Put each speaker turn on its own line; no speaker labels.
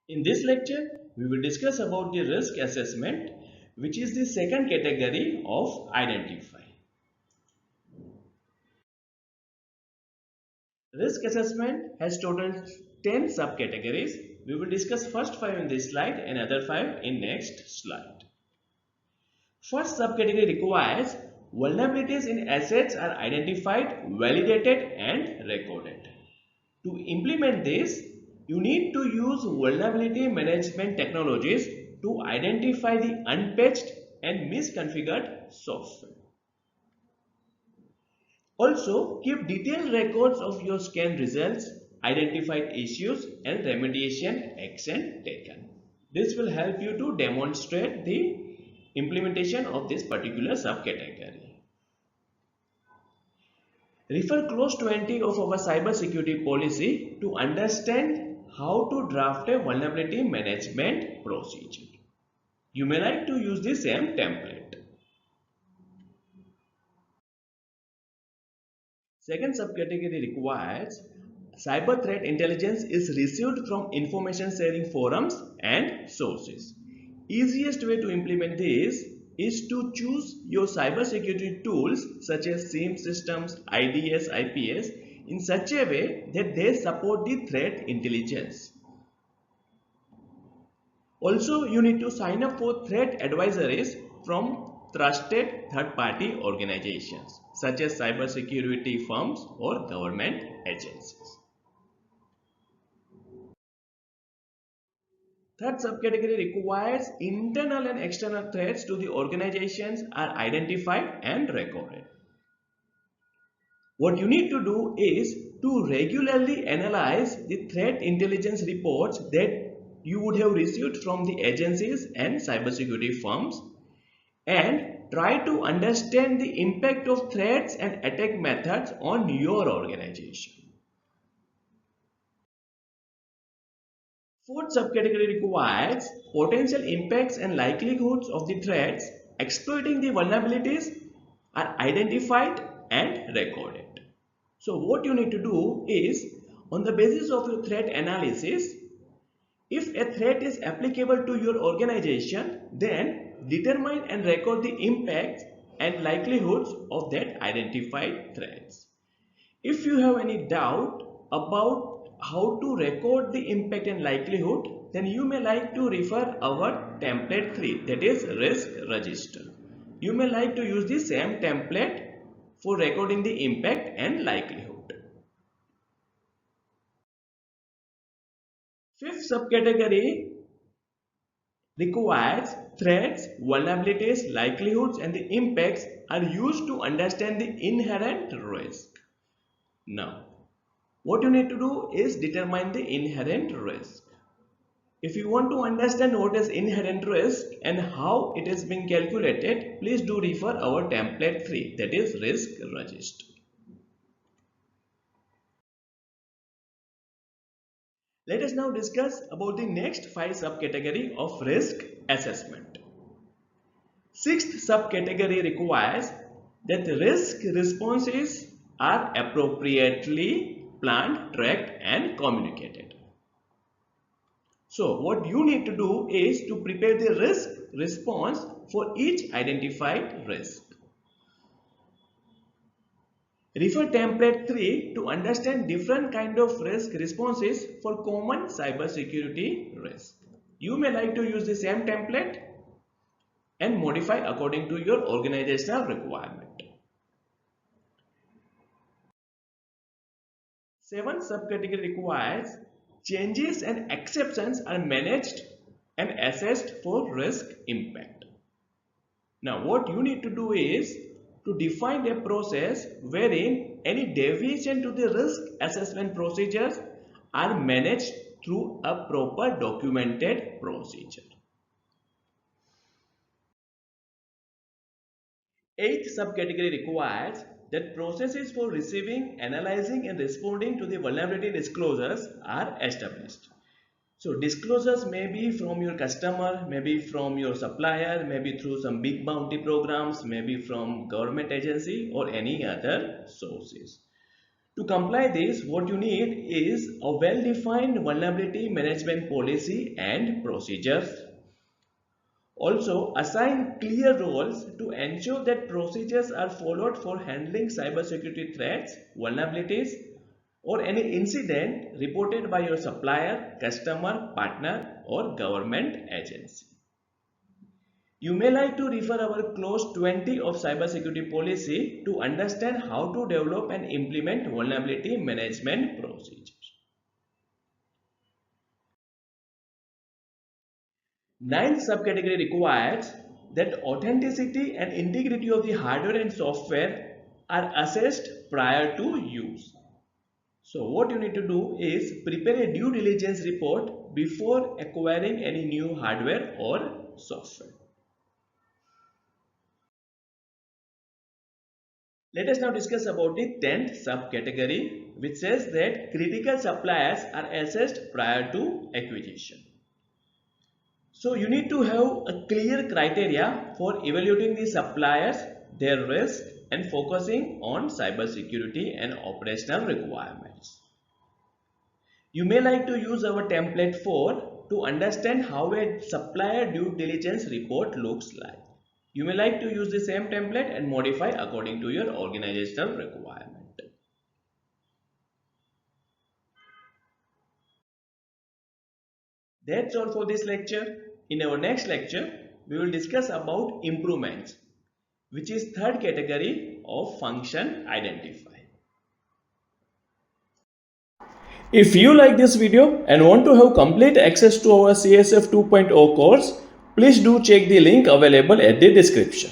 In this lecture, we will discuss about the risk assessment, which is the second category of identify. Risk assessment has total 10 subcategories. We will discuss first 5 in this slide and other 5 in next slide. First subcategory requires vulnerabilities in assets are identified, validated and recorded. To implement this, you need to use vulnerability management technologies to identify the unpatched and misconfigured software. Also, keep detailed records of your scan results, identified issues and remediation action taken. This will help you to demonstrate the implementation of this particular subcategory. Refer clause 20 of our cybersecurity policy to understand how to draft a vulnerability management procedure. You may like to use the same template. Second subcategory requires cyber threat intelligence is received from information sharing forums and sources. Easiest way to implement this is to choose your cybersecurity tools such as SIEM systems, IDS, IPS in such a way that they support the threat intelligence. Also, you need to sign up for threat advisories from trusted third-party organizations such as cybersecurity firms or government agencies. Third subcategory requires internal and external threats to the organizations are identified and recorded. What you need to do is to regularly analyze the threat intelligence reports that you would have received from the agencies and cybersecurity firms and try to understand the impact of threats and attack methods on your organization. Fourth subcategory requires potential impacts and likelihoods of the threats exploiting the vulnerabilities are identified and recorded. So what you need to do is, on the basis of your threat analysis, if a threat is applicable to your organization, then determine and record the impacts and likelihoods of that identified threats. If you have any doubt about how to record the impact and likelihood, then you may like to refer our template 3, that is risk register. You may like to use the same template for recording the impact and likelihood. Fifth subcategory requires threats, vulnerabilities, likelihoods and the impacts are used to understand the inherent risk. Now, what you need to do is determine the inherent risk. If you want to understand what is inherent risk and how it is being calculated, please do refer our template 3, that is risk register. Let us now discuss about the next 5 subcategory of risk assessment. Sixth subcategory requires that risk responses are appropriately planned, tracked and communicated. So what you need to do is to prepare the risk response for each identified risk. Refer template 3 to understand different kind of risk responses for common cybersecurity risk. You may like to use the same template and modify according to your organizational requirement. Seventh subcategory requires changes and exceptions are managed and assessed for risk impact. Now what you need to do is to define a process wherein any deviation to the risk assessment procedures are managed through a proper documented procedure. Eighth subcategory requires that processes for receiving, analyzing and responding to the vulnerability disclosures are established. So disclosures may be from your customer, maybe from your supplier, maybe through some big bounty programs, maybe from government agency or any other sources. To comply this, what you need is a well-defined vulnerability management policy and procedures. Also, assign clear roles to ensure that procedures are followed for handling cybersecurity threats, vulnerabilities, or any incident reported by your supplier, customer, partner, or government agency. You may like to refer our clause 20 of cybersecurity policy to understand how to develop and implement vulnerability management procedures. Ninth subcategory requires that authenticity and integrity of the hardware and software are assessed prior to use. So what you need to do is prepare a due diligence report before acquiring any new hardware or software. Let us now discuss about the 10th subcategory, which says that critical suppliers are assessed prior to acquisition. So you need to have a clear criteria for evaluating the suppliers, their risk, and focusing on cybersecurity and operational requirements. You may like to use our template 4 to understand how a supplier due diligence report looks like. You may like to use the same template and modify according to your organizational requirement. That's all for this lecture. In our next lecture, we will discuss about improvements, which is third category of function identify. If you like this video and want to have complete access to our CSF 2.0 course, please do check the link available at the description.